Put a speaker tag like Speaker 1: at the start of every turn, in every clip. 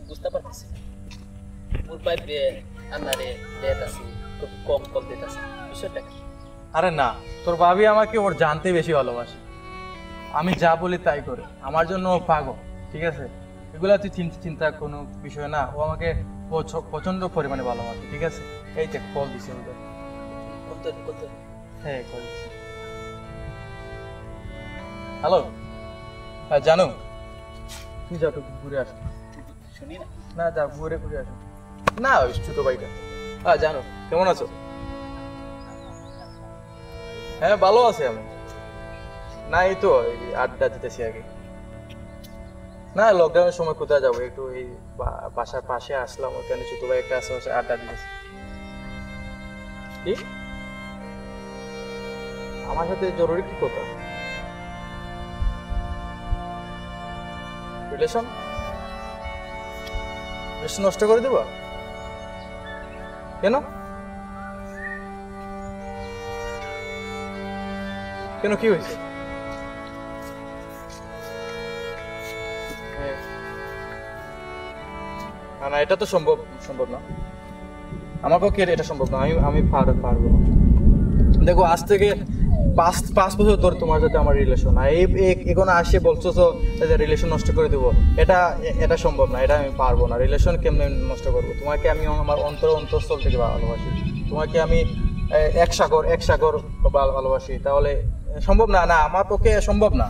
Speaker 1: বুঝতে পারতেছি মোর ভাই আনারে ডেট আছে খুব কম কম ডেট আছে বিষয়টা কি?
Speaker 2: আরে না, তোর ভাবি আমাকে ওর জানতে বেশি ভালোবাসে। আমি যা বলি তাই করে, আমার জন্য ও পাগল। ঠিক আছে, এগুলা তুই চিন্তা কোনো বিষয় না। ও আমাকে প্রচন্ড পরিমাণে ভালোবাসে। ঠিক আছে, এই দেখ কল দিছে ওদের।
Speaker 1: কত
Speaker 2: হ্যাঁ, কল দিছে। হ্যালো, হ্যাঁ জানো, তুই যা একটু ঘুরে আস।
Speaker 1: শুনি না।
Speaker 2: না যা ঘুরে আস। না ওই ছোট ভাইটা। হ্যাঁ জানো, কেমন আছো? হ্যাঁ ভালো আছে আমি। না এই তো আড্ডা দিতেছি আগে। না লকডাউনের সময় কোথায় যাবো, একটু এই বাসার পাশে আসলাম, ওখানে ছোট ভাই একটা আছে, আড্ডা দিতেছি। কি আমার সাথে জরুরি কি কথা? রিলেশন নষ্ট করে দেবা কেন? কেন কি হয়েছে? না এটা তো সম্ভব না, আমার পক্ষে এটা সম্ভব না। আমি পারবো না। দেখো আজ থেকে 5 বছর ধরে তোমার সাথে আমার রিলেশন, আর এখন আসে বলছো তো রিলেশন নষ্ট করে দেবো, এটা সম্ভব না। এটা আমি পারবো না। রিলেশন কেমনে নষ্ট করবো? তোমাকে আমি আমার অন্তঃস্থল থেকে ভালোবাসি। তোমাকে আমি এক সাগর ভালোবাসি। তাহলে সম্ভব না। না আমার পক্ষে সম্ভব না।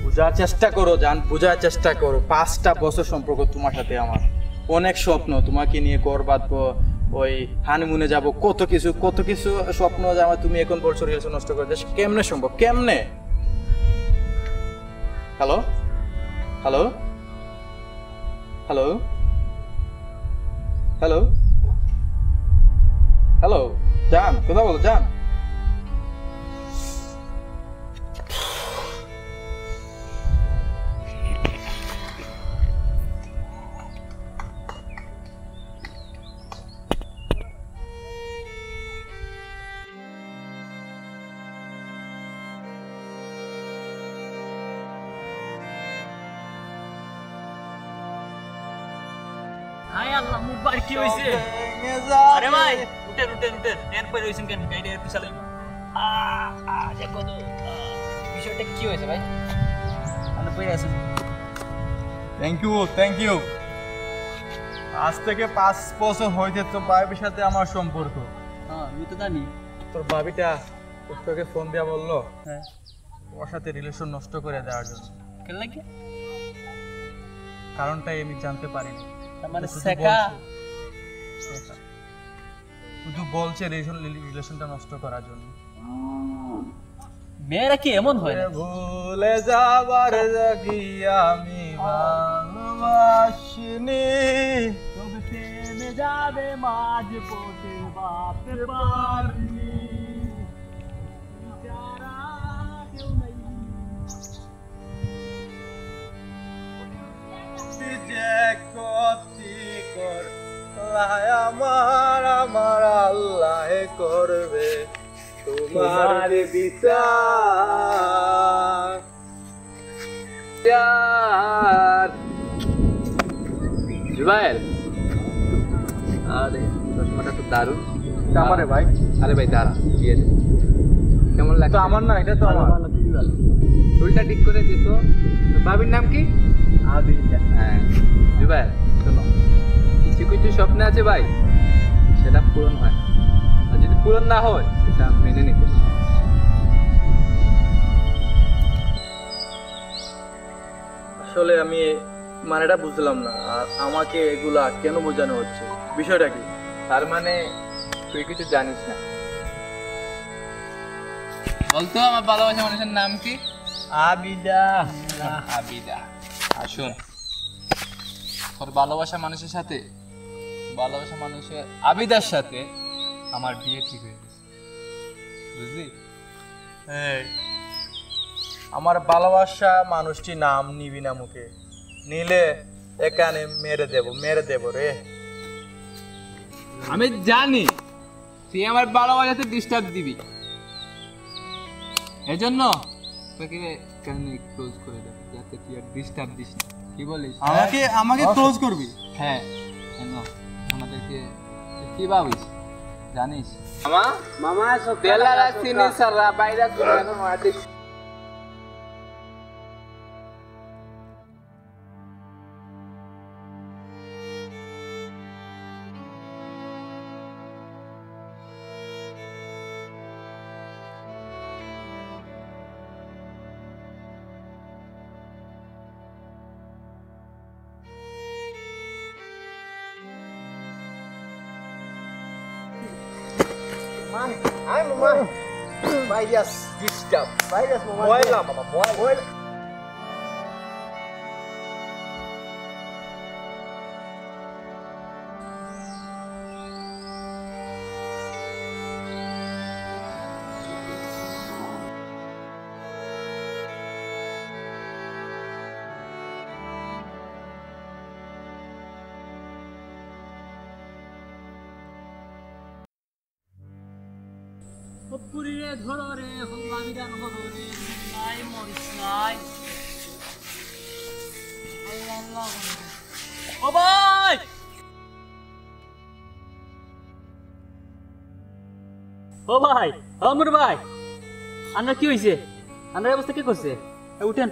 Speaker 2: বোঝার চেষ্টা করো জান, বোঝার চেষ্টা করো। 5টা বছর সম্পর্ক তোমার সাথে আমার, অনেক স্বপ্ন তোমাকে নিয়ে ঘর বাঁধবো, ওই হানিমুনে যাব, কত কিছু স্বপ্ন আমার। তুমি এখন বলছো রিলেশন নষ্ট করে দিস, কেমনে সম্ভব? কেমনে? Hello hello hello hello hello জান, কথা বলো জান।
Speaker 1: হায় আল্লাহ, মোর ভাই কি হইছে? আরে ভাই উঠেন নেন পরে হইছেন কেন? গাড়ি পিছালে দেখো তো বিষয়টা কি হয়েছে ভাই? আপনি পরে আছেন।
Speaker 2: Thank you. আজ থেকে 5 বছর হয়েছে তোর ভাবির সাথে আমার সম্পর্ক।
Speaker 1: হ্যাঁ আমি তো জানি।
Speaker 2: তোর ভাবিটা তোকে ফোন দিয়া বললো
Speaker 1: হ্যাঁ
Speaker 2: ওর সাথে রিলেশন নষ্ট করে দেওয়ার জন্য।
Speaker 1: কেন লাগে?
Speaker 2: কারণটাই আমি জানতে পারিনি।
Speaker 1: মানে সেকা
Speaker 2: শুধু বলছে রিলেশনটা নষ্ট করার জন্য।
Speaker 1: মেয়েরা কি এমন হয় না?
Speaker 2: ভুলে যাবার লাগি আমি ভালোবাসিনি,
Speaker 1: তবে থেমে যাবে মাঝ পথে ভাবতে পারিনি। যারা কেউ নাই
Speaker 2: আমার আল্লাহ করবে তোমার বিচার।
Speaker 1: জুবাইল, আরে চশমাটা তো দারুণ।
Speaker 2: আমারে ভাই।
Speaker 1: আরে ভাই দাঁড়া, দিয়ে দে। কেমন লাগছে?
Speaker 2: আমার না, এটা তো আমার।
Speaker 1: চুলটা ঠিক করে দিত। ভাবির নাম কি?
Speaker 2: আবিদা।
Speaker 1: হ্যাঁ জুবাইল, শোনো, কিছু স্বপ্ন আছে ভাই, সেটা পূরণ হয়, আর যদি পূরণ না হয় সেটা মেনে নিতে।
Speaker 2: আসলে আমি মানেটা বুঝলাম না, আর আমাকে এগুলা কেন বোঝানো হচ্ছে, বিষয়টা কি?
Speaker 1: তার মানে তুই কিছু জানিস না। বলতো আমার ভালোবাসা মানুষের নাম কি?
Speaker 2: আবিদা।
Speaker 1: আবিদা। আসুন, তোর ভালোবাসা মানুষের আবিদার সাথে আমার বিয়ে ঠিক হয়ে গেছে, বুঝলি?
Speaker 2: আমার ভালোবাসা মানুষটি নাম নিবি না মুখে, নিলে এখানে মেরে দেব রে।
Speaker 1: আমি জানি তুই আমার ভালোবাসাতে ডিস্টার্ব দিবি, এজন্য
Speaker 3: আপনাকে কেন ক্লোজ করে দেব যাতে তুই আর ডিস্টার্ব দিস না কি বলিস
Speaker 2: আমাকে ক্লোজ করবি?
Speaker 3: হ্যাঁ কেন আমাদেরকে কি ভাবিস জানিস মামা সব বেলা রাখছি নি সারা বাইরে করে এখন মাটি
Speaker 2: Ay, mamá. Vayas. Disturb. Vayas, mamá. Vuela, mamá. Vuela.
Speaker 1: পুরিরে ধরো রে হল্লামি গান হলো রে নাই মরিস নাই আল্লাহ আল্লাহ ও ভাই ও ভাই আমর ভাই আন্না কি হইছে আন্নার অবস্থা কি করছে উঠেন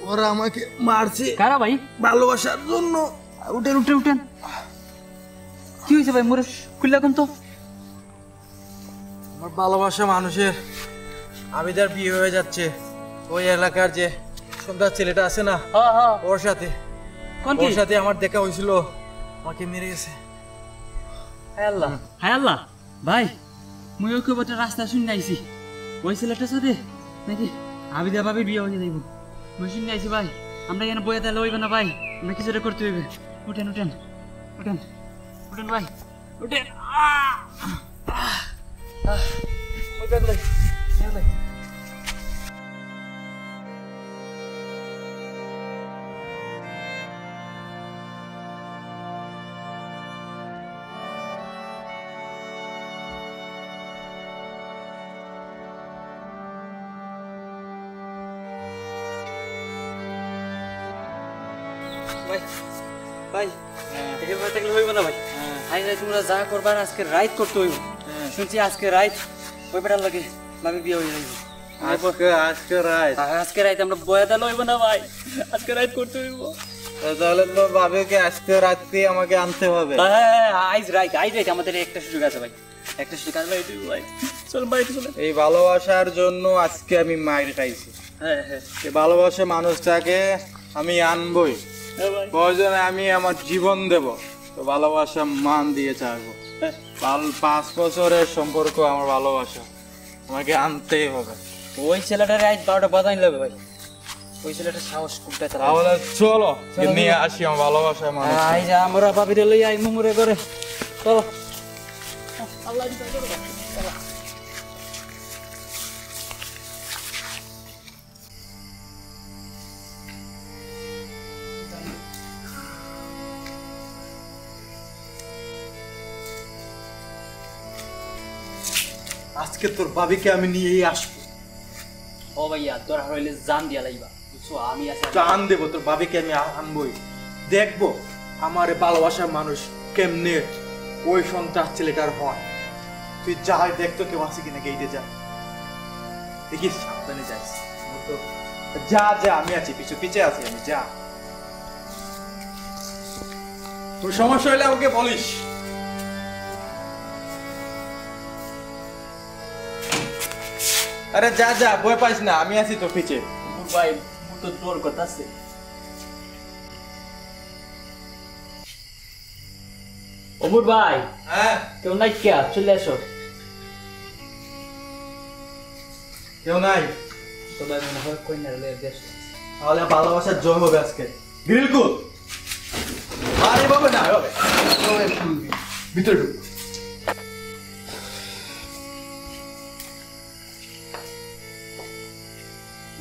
Speaker 2: ওরা আমাকে মারছে
Speaker 1: কারা ভাই
Speaker 2: ভালোবাসার জন্য।
Speaker 1: উঠেন উঠেন উঠেন কি হইছে ভাই মোরে খুললা কোন তো
Speaker 2: আমার ভালোবাসা মানুষের আবিদার বিয়ে হয়ে যাচ্ছে ওই এলাকার যে সুন্দর ছেলেটা আছে না
Speaker 1: হ্যাঁ হ্যাঁ
Speaker 2: ওর সাথে
Speaker 1: কোন কি
Speaker 2: ওর সাথে আমার দেখা হয়েছিল আমাকে মেরে গেছে।
Speaker 1: হায় আল্লাহ ভাই মুই ওকে বটে রাস্তা শুনে আইছি ওই ছেলেটার সাথে নাকি আবিদা ভাবে বিয়ে হয়ে যাইব মুই শুনে আইছি ভাই আমরা এখানে বইয়া তাহলে হইবে না ভাই আমরা কিছুটা করতে হইবে উঠেন উঠেন উঠেন উঠেন ভাই উঠেন ওই ব্যাগ লই ব্যাগ লই ভাই ভাই এখানে ভাই থাকলে হইব না ভাই আই যাই তোমরা যা করবার আজকে রাইট করতে হইব শুনছি আজকে রাইট ওই বেটার লাগে ভাবি বিয়ে হয়ে যাইব আজকে রাইট আমরা বয়া দিলে হইব না ভাই আজকে রাইট করতে হইব
Speaker 2: তাহলে তো বাবাকে আজকে রাত্রে আমাকে আনতে হবে।
Speaker 1: হ্যাঁ আইজ রাইট আমাদের একটা সুযোগ আছে ভাই একটা সুযোগ আছে ভাই চল ভাই চল
Speaker 2: এই ভালোবাসার জন্য আজকে আমি মাইর খাইছি।
Speaker 1: হ্যাঁ
Speaker 2: এই ভালোবাসা মানুষটাকে আমি আনবই
Speaker 1: ভাই
Speaker 2: প্রয়োজনে আমি আমার জীবন দেব তো ভালোবাসা মান দিয়ে চাইবো 5 বছরের সম্পর্ক আমার ভালোবাসা আমাকে আনতেই হবে।
Speaker 1: ওই ছেলেটার রাইট 12টা বাজাইন লাগবে ভাই ওই ছেলেটার সাহস খুবটা
Speaker 2: তাহলে চলো নিয়ে আসি আমার ভালোবাসা মানুষ।
Speaker 1: আই যা আমরা ভাবিরে লই আই মুমুরে করে চলো আল্লাহ দিতে করো চলো
Speaker 2: আজকে তোর ভাবিকে আমি নিয়েই আসবো।
Speaker 1: ও ভাইয়া তোর হইলে জান দিয়া লাইবা বুঝছো আমি আছি
Speaker 2: জান দেবো তোর ভাবিকে আমি আনবই দেখবো আমার ভালোবাসার মানুষ কেমনে ওই সন্তান ছেলেটার হয়। তুই যা দেখতো কেউ আছে কিনা গেইটে যা দেখিস সাবধানে যাইস যা যা আমি আছি পিছে আছি আমি যা তোর সমস্যা হলে আমাকে বলিস। আরে যা যা ভয় পাইস না আমি আছি তোর পিছে।
Speaker 1: ভাই তো তোর কথা আছে অমর ভাই
Speaker 2: হ্যাঁ
Speaker 1: কেউ নাই কে চলে আসো
Speaker 2: কেউ নাই
Speaker 1: সবাই মনে হয় কই না রে দেশ
Speaker 2: তাহলে ভালোবাসার জয় হবে আজকে গ্রিল কুল আরে বাবা না হবে ভিতরে ঢুক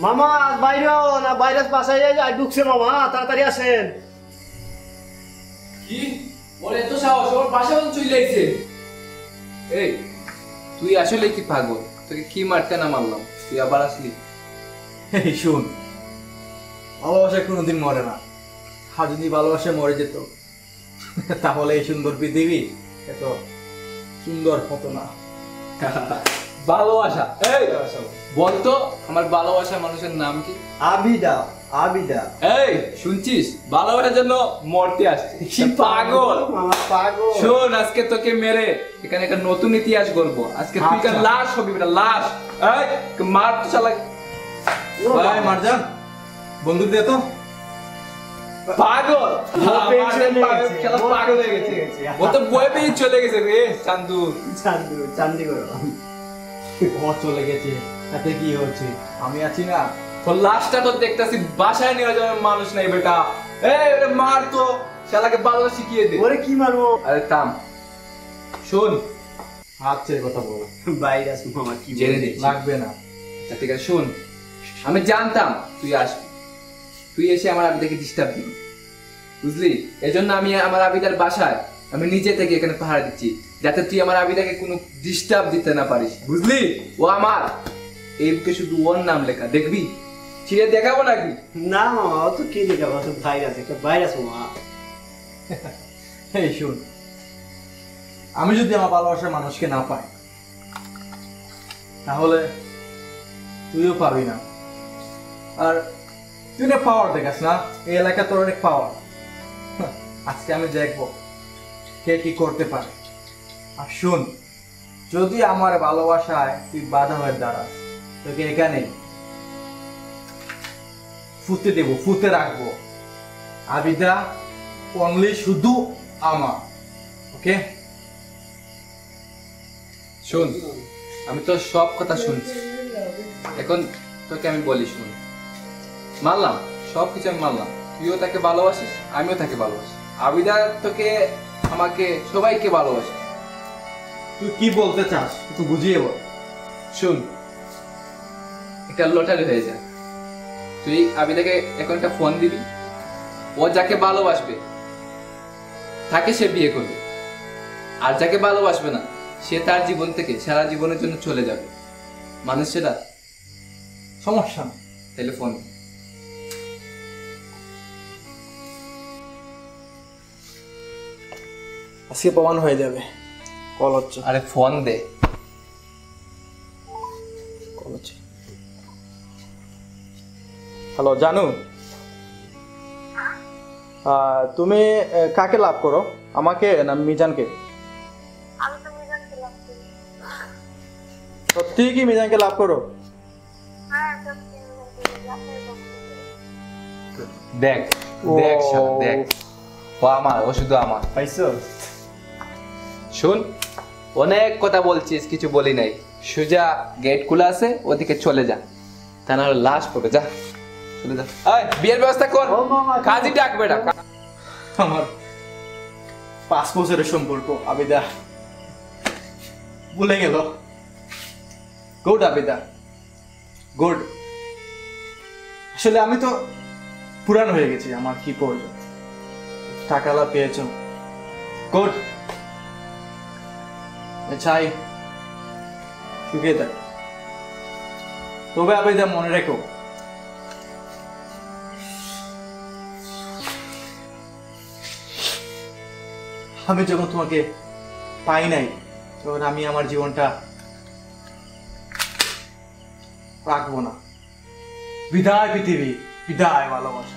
Speaker 4: মামা বাইরেও না ভাইরাস বাসায় যায় ঢুকছে মামা তাড়াতাড়ি আসেন।
Speaker 3: কি বলে তো সাহস ওর বাসা বন্ধ চলে যাইছে এই তুই আসলে কি পাগল তোকে কি মারতে না মারলাম তুই আবার আসলি
Speaker 2: এই শুন, ভালোবাসা কোনোদিন মরে না। আর যদি ভালোবাসা মরে যেত তাহলে এই সুন্দর পৃথিবী এত সুন্দর হতো না।
Speaker 3: ভালোবাসা, এই বলতো আমার ভালোবাসা মানুষের নাম কি?
Speaker 4: আবিদা। আবিদা।
Speaker 3: এই শুনছিস, ভালোবাসার জন্য মরতে আসছে, কি পাগল
Speaker 4: মামা পাগল।
Speaker 3: শোন, আজকে তোকে মেরে এখানে একটা নতুন ইতিহাস গল্প। আজকে তুই
Speaker 2: আচ্ছা।
Speaker 3: লাশ হবি, বেটা লাশ। এই মার তো শালা।
Speaker 2: ভাই মারজান, বন্দুক দে তো।
Speaker 3: পাগল শালা, পাগল হয়ে গেছে। ও তো বয়ে পেয়ে চলে গেছে রে চান্দু।
Speaker 4: চান্দি করো।
Speaker 2: ও চলে গেছে, তাতে কি হচ্ছে? আমি আছি না।
Speaker 3: তোর লাশটা তো দেখতেছি বাসায় নিয়ে যাওয়ার মানুষ নাই বেটা। এই ওরে মার তো শালাকে ভালো শিখিয়ে দে।
Speaker 4: ওরে কি মারবো?
Speaker 3: আরে থাম, শোন
Speaker 2: হাত ছেড়ে কথা বল।
Speaker 4: ভাইরাস মামা কি
Speaker 3: জেনে দে।
Speaker 2: লাগবে না।
Speaker 3: আচ্ছা, ঠিক আছে শোন, আমি জানতাম তুই আসবি, তুই এসে আমার আবিদাকে ডিস্টার্ব দিবি, বুঝলি? এজন্য আমি আমার আবিদার বাসায় আমি নিজে থেকে এখানে পাহারা দিচ্ছি, যাতে তুই আমার আবিদাকে কোনো ডিস্টার্ব দিতে না পারিস, বুঝলি? ও আমার, এই বুকে শুধু ওর নাম লেখা, দেখবি? ছিঁড়ে দেখাবো নাকি?
Speaker 4: না মামা, ও তো কি দেখাবো? ও তো ভাইরাস, একটা ভাইরাস মামা।
Speaker 2: এই শুন, আমি যদি আমার ভালোবাসার মানুষকে না পাই তাহলে তুইও পাবি না। আর তুই না পাওয়ার দেখাস না, এই এলাকা তোর অনেক পাওয়ার। আজকে আমি দেখবো কে কি করতে পারে। আর শুন, যদি আমার ভালোবাসায় তুই বাধা হয়ে দাঁড়াস, তোকে এখানে ফুটতে দেবো, ফুটতে রাখবো। আবিদা অনলি শুধু আমার, ওকে?
Speaker 3: শোন, আমি তো সব কথা শুনছি, এখন তোকে আমি বলি শুন। মানলাম, সব কিছু আমি মানলাম, তুইও তাকে ভালোবাসিস, আমিও তাকে ভালোবাসি, আবিদা তোকে, আমাকে, সবাইকে ভালোবাসি।
Speaker 2: তুই কি বলতে চাস একটু বুঝিয়ে বল।
Speaker 3: শুন, একটা লটারি হয়ে যায়, তুই আবিদাকে এখন একটা ফোন দিবি, ও যাকে ভালোবাসবে তাকে সে বিয়ে করবে, আর যাকে ভালোবাসবে না সে তার জীবন থেকে সারা জীবনের জন্য চলে যাবে। মানুষ সেটা,
Speaker 2: সমস্যা নেই।
Speaker 3: তাহলে ফোন।
Speaker 2: আজকে প্রমাণ হয়ে যাবে। কল হচ্ছে।
Speaker 3: আরে ফোন দে।
Speaker 2: কল হচ্ছে। হ্যালো জানু, তুমি কাকে লাভ করো, আমাকে না মিজানকে?
Speaker 5: আমি তো মিজানকে লাভ করি।
Speaker 2: সত্যি কি মিজানকে লাভ করো?
Speaker 5: হ্যাঁ, সত্যি মিজানকে লাভ করি।
Speaker 3: দেখ দেখ শালা, দেখ, ও আমার, ও শুধু আমার।
Speaker 4: পাইছো?
Speaker 3: শুন, অনেক কথা বলছিস, কিছু বলি নাই। সুজা গেট খোলা আছে, ওদিকে চলে যা, তা না হলে লাশ পড়বে। যা, চলে যা। এই বিয়ের ব্যবস্থা কর,
Speaker 4: ও মামা,
Speaker 3: কাজী ডাক বেটা।
Speaker 2: আমার 5 বছরের সম্পর্ক আবিদা ভুলে গেল। Good Abida, good. আসলে আমি তো পুরান হয়ে গেছি, আমার কি প্রয়োজন? টাকালা পেয়েছ, গুড। চাই সুখে থাক। তবে আবিদা মনে রেখো, আমি যখন তোমাকে পাই নাই তখন আমি আমার জীবনটা রাখবো না। বিদায় পৃথিবী, বিদায় ভালোবাসা।